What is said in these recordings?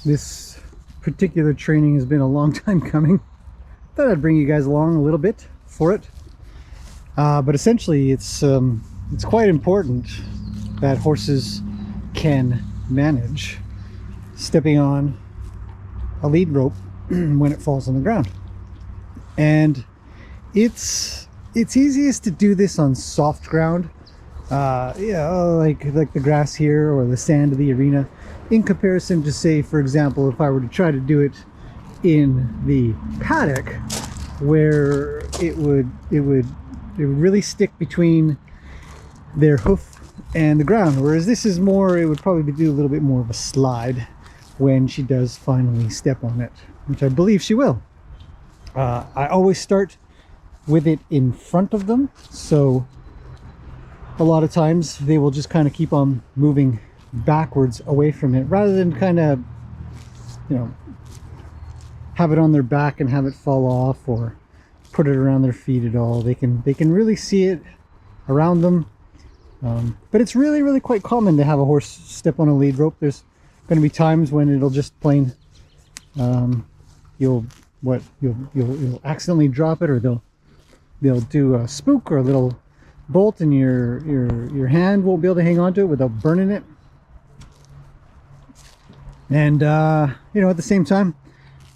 This particular training has been a long time coming. Thought I'd bring you guys along a little bit for it. But essentially it's quite important that horses can manage stepping on a lead rope when it falls on the ground. And it's easiest to do this on soft ground, like the grass here or the sand of the arena, in comparison to, say, for example, if I were to try to do it in the paddock, where it would really stick between their hoof and the ground. Whereas this is more, it would probably do a little bit more of a slide when she does finally step on it, which I believe she will. I always start with it in front of them, so a lot of times they will just kind of keep on moving backwards away from it, rather than kind of, you know, have it on their back and have it fall off, or put it around their feet at all. They can really see it around them. But it's really quite common to have a horse step on a lead rope. There's going to be times when it'll just plain you'll accidentally drop it, or they'll do a spook or a little bolt, and your hand won't be able to hang on to it without burning it. And you know, at the same time,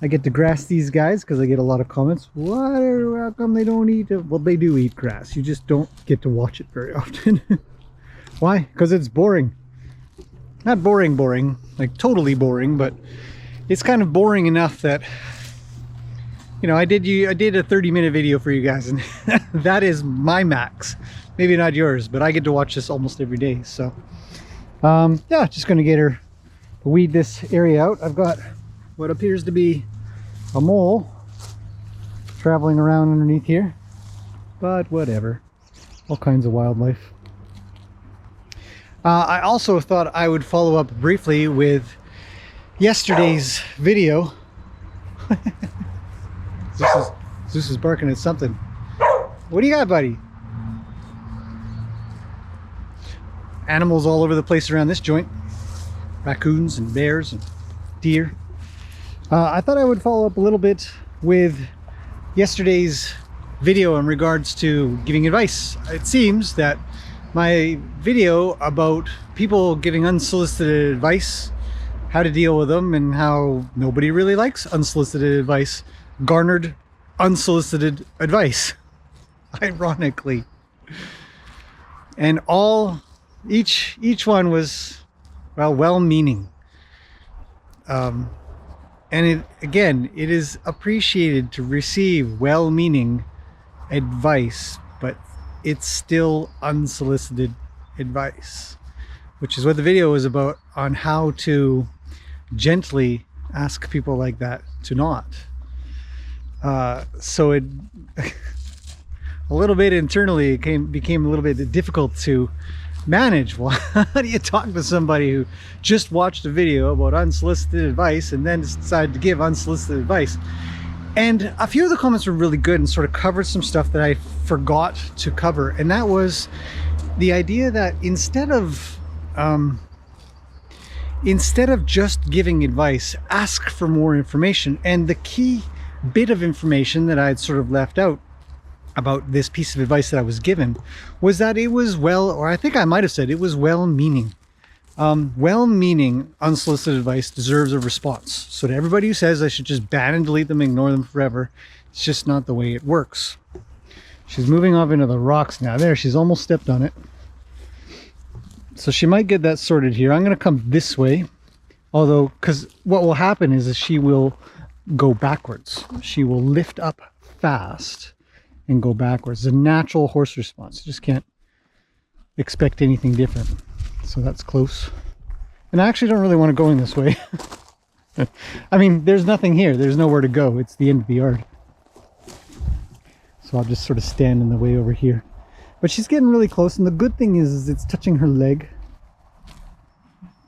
I get to grass these guys because I get a lot of comments. How come they don't eat it? Well, they do eat grass. You just don't get to watch it very often. Why? Because it's boring. Not boring, like totally boring, but it's kind of boring enough that, you know, I did a 30-minute video for you guys, and that is my max. Maybe not yours, but I get to watch this almost every day. So yeah, just gonna get her to weed this area out. I've got what appears to be a mole traveling around underneath here, but whatever, all kinds of wildlife. I also thought I would follow up briefly with yesterday's video. Zeus is barking at something. What do you got, buddy? Animals all over the place around this joint. Raccoons and bears and deer. I thought I would follow up a little bit with yesterday's video in regards to giving advice. It seems that my video about people giving unsolicited advice, how to deal with them, and how nobody really likes unsolicited advice, garnered unsolicited advice, ironically. And each one was, well, well-meaning. And it is appreciated to receive well-meaning advice, but it's still unsolicited advice, which is what the video is about, on how to gently ask people like that to not. So it a little bit internally became a little bit difficult to manage. Well, how do you talk to somebody who just watched a video about unsolicited advice and then decided to give unsolicited advice? And a few of the comments were really good and sort of covered some stuff that I forgot to cover, and that was the idea that instead of just giving advice, ask for more information. And the key bit of information that I had sort of left out about this piece of advice that I was given was that it was or I think I might have said it was well-meaning. Well-meaning unsolicited advice deserves a response. So to everybody who says I should just ban and delete them, ignore them forever, it's just not the way it works. She's moving off into the rocks now. There, she's almost stepped on it. So she might get that sorted here. I'm going to come this way, although, because what will happen is she will go backwards. She will lift up fast and go backwards. It's a natural horse response. You just can't expect anything different. So that's close. And I actually don't really want to go in this way. I mean, there's nothing here. There's nowhere to go. It's the end of the yard. So I'll just sort of stand in the way over here. But she's getting really close, and the good thing is it's touching her leg.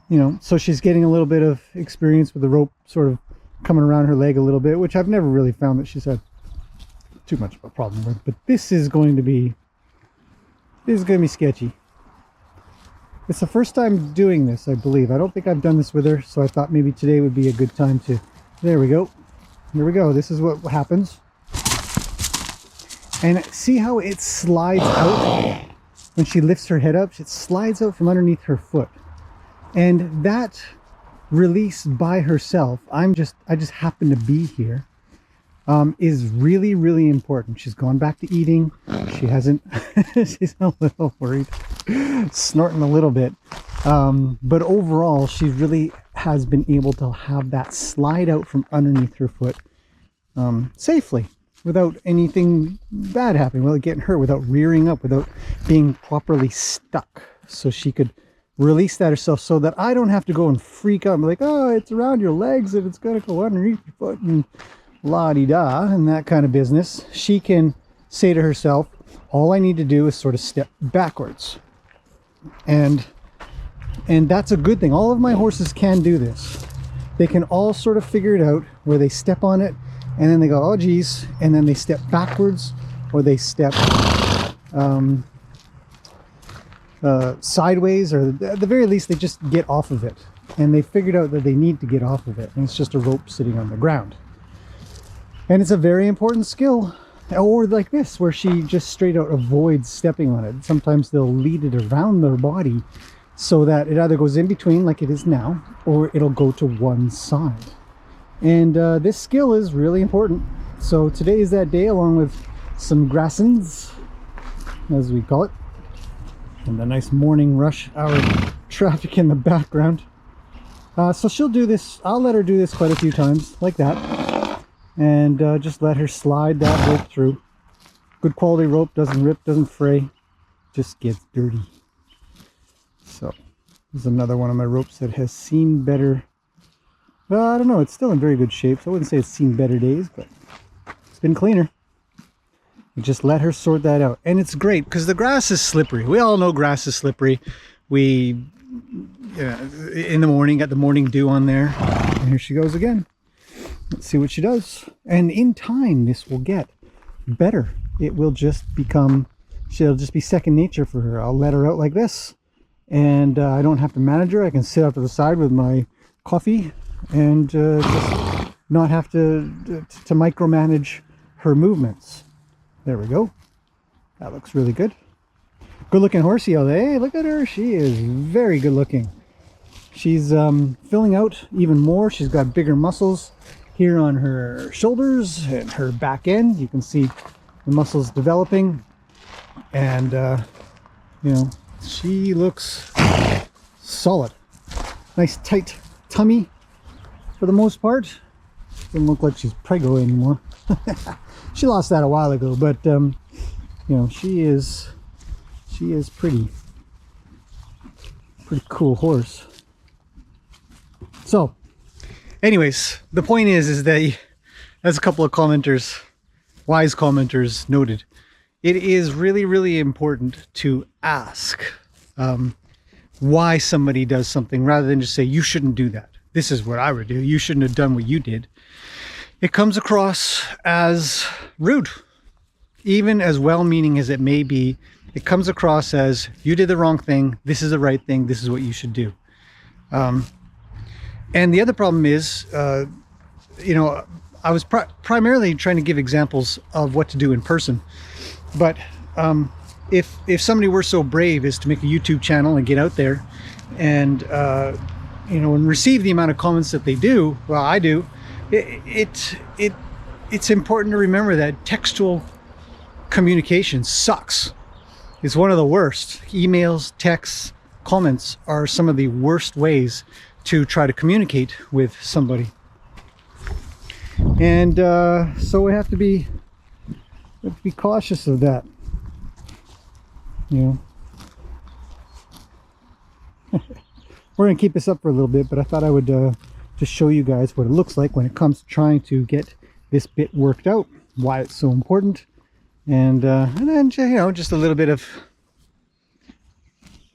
You know, so she's getting a little bit of experience with the rope sort of coming around her leg a little bit, which I've never really found that she's had too much of a problem with. But this is going to be sketchy. It's the first time doing this, I believe. I don't think I've done this with her, so I thought maybe today would be a good time to... There we go. Here we go. This is what happens. And see how it slides out when she lifts her head up? It slides out from underneath her foot. And that release by herself, I just happen to be here, is really, really important. She's gone back to eating. She hasn't, she's a little worried, snorting a little bit. But overall, she really has been able to have that slide out from underneath her foot safely, without anything bad happening, without getting hurt, without rearing up, without being properly stuck. So she could release that herself, so that I don't have to go and freak out and be like, oh, it's around your legs and it's going to go underneath your foot and la-di-da and that kind of business. She can say to herself, all I need to do is sort of step backwards. And that's a good thing. All of my horses can do this. They can all sort of figure it out, where they step on it and then they go, oh geez, and then they step backwards, or they step sideways, or at the very least they just get off of it, and they figured out that they need to get off of it, and it's just a rope sitting on the ground. And it's a very important skill. Or like this, where she just straight out avoids stepping on it. Sometimes they'll lead it around their body so that it either goes in between like it is now, or it'll go to one side. And this skill is really important. So today is that day, along with some grassins, as we call it, and the nice morning rush hour traffic in the background. So she'll do this. I'll let her do this quite a few times like that, and just let her slide that rope through. Good quality rope, doesn't rip, doesn't fray, just gets dirty. So this is another one of my ropes that has seen better, well, I don't know, it's still in very good shape, so I wouldn't say it's seen better days, but it's been cleaner. You just let her sort that out. And it's great because the grass is slippery. We all know grass is slippery. We, in the morning, got the morning dew on there. And here she goes again. Let's see what she does. And in time, this will get better. It will just become, she'll just be second nature for her. I'll let her out like this. And I don't have to manage her. I can sit out to the side with my coffee and just not have to micromanage her movements. There we go. That looks really good. Good looking horsey. Hey, look at her. She is very good looking. She's filling out even more. She's got bigger muscles here on her shoulders and her back end. You can see the muscles developing. And, she looks solid. Nice tight tummy for the most part. Doesn't look like she's preggo anymore. She lost that a while ago, but she is pretty cool horse. So anyways, the point is that, as a couple of commenters, wise commenters noted, it is really, really important to ask why somebody does something, rather than just say, you shouldn't do that. This is what I would do. You shouldn't have done what you did. It comes across as rude. Even as well-meaning as it may be, it comes across as, you did the wrong thing, this is the right thing, this is what you should do. And the other problem is, I was primarily trying to give examples of what to do in person. But if somebody were so brave as to make a YouTube channel and get out there and, and receive the amount of comments that they do, well, I do, it's important to remember that textual communication sucks. It's one of the worst. Emails, texts, comments are some of the worst ways to try to communicate with somebody. And so we have to be cautious of that. We're going to keep this up for a little bit, but I thought I would just show you guys what it looks like when it comes to trying to get this bit worked out, why it's so important, and then just a little bit of,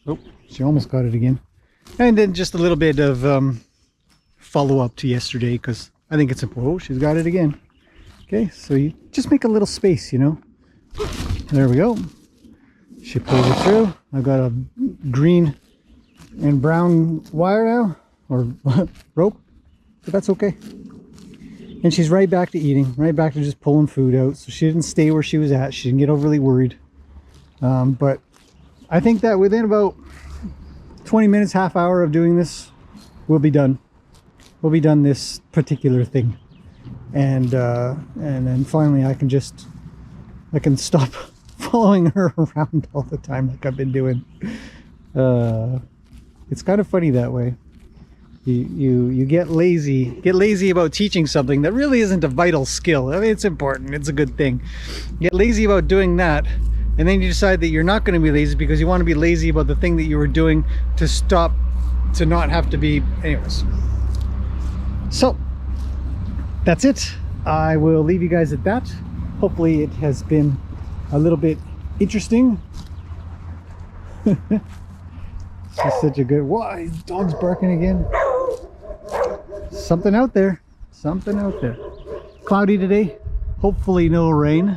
oh, she almost got it again, and then just a little bit of follow-up to yesterday, because I think it's important. Oh, she's got it again. Okay, so you just make a little space, There we go. She pulls it through. I've got a green and brown wire now, or rope, but that's okay. And she's right back to eating, right back to just pulling food out. So she didn't stay where she was at. She didn't get overly worried. But I think that within about 20 minutes, half hour of doing this, we'll be done. We'll be done this particular thing. And then finally I can stop following her around all the time like I've been doing. It's kind of funny that way. You get lazy about teaching something that really isn't a vital skill. I mean, it's important, it's a good thing. You get lazy about doing that, and then you decide that you're not going to be lazy because you want to be lazy about the thing that you were doing to not have to be. Anyways, so that's it. I will leave you guys at that. Hopefully it has been a little bit interesting. She's such a good... Why? His dog's barking again. Something out there. Something out there. Cloudy today. Hopefully no rain.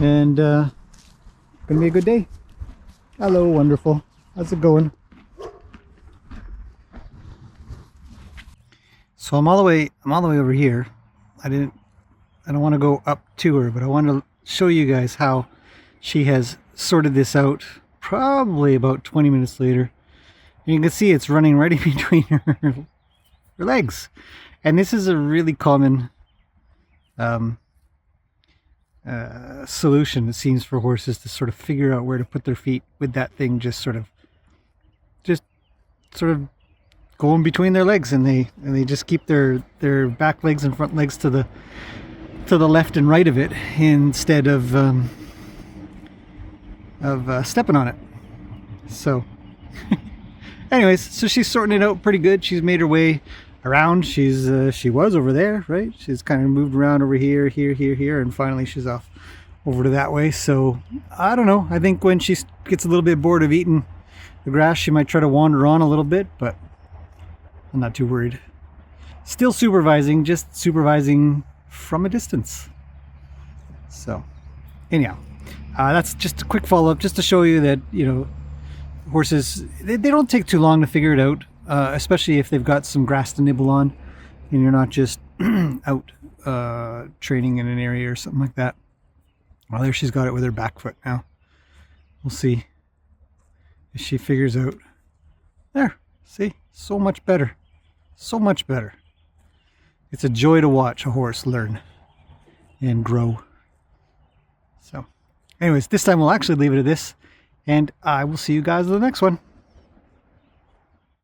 And gonna be a good day. Hello, wonderful. How's it going? So I'm all the way over here. I don't want to go up to her, but I want to show you guys how she has sorted this out. Probably about 20 minutes later. And you can see it's running right in between her legs. And this is a really common solution, it seems, for horses to sort of figure out where to put their feet with that thing just sort of going between their legs, and they just keep their back legs and front legs to the left and right of it instead of stepping on it. So anyways, so she's sorting it out pretty good. She's made her way around. She was over there, right? She's kind of moved around over here, and finally she's off over to that way. So I don't know, I think when she gets a little bit bored of eating the grass, she might try to wander on a little bit, but I'm not too worried. Still supervising, just supervising from a distance. So anyhow, that's just a quick follow-up, just to show you that, you know, horses, they don't take too long to figure it out, especially if they've got some grass to nibble on and you're not just out training in an area or something like that. Well, there she's got it with her back foot now. We'll see if she figures out. There, see, so much better, so much better. It's a joy to watch a horse learn and grow. So anyways, this time we'll actually leave it at this, and I will see you guys in the next one.